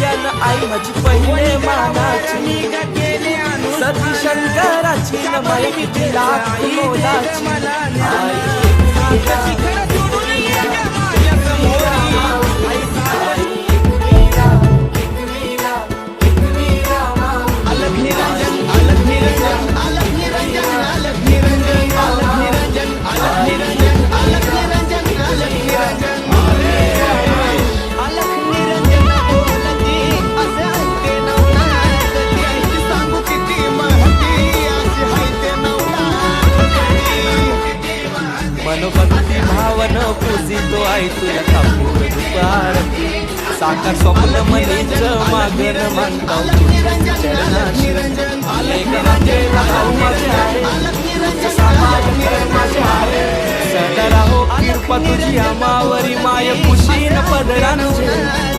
नयन आई माझी पहिले मानाची सती शंकराची न माय किती लाख मोलाची आई मनोभक्ती भावन पूजितो आई तुला कापूर दुपारती साकार स्वप्न मनीच मागन मानताव तुझ्या चरणाशी लेकरांचेला भाऊ माझे आहे समाज माझे आहे सदा राहो कृपा तुझी आमावरी माय कुशीन पदरांचे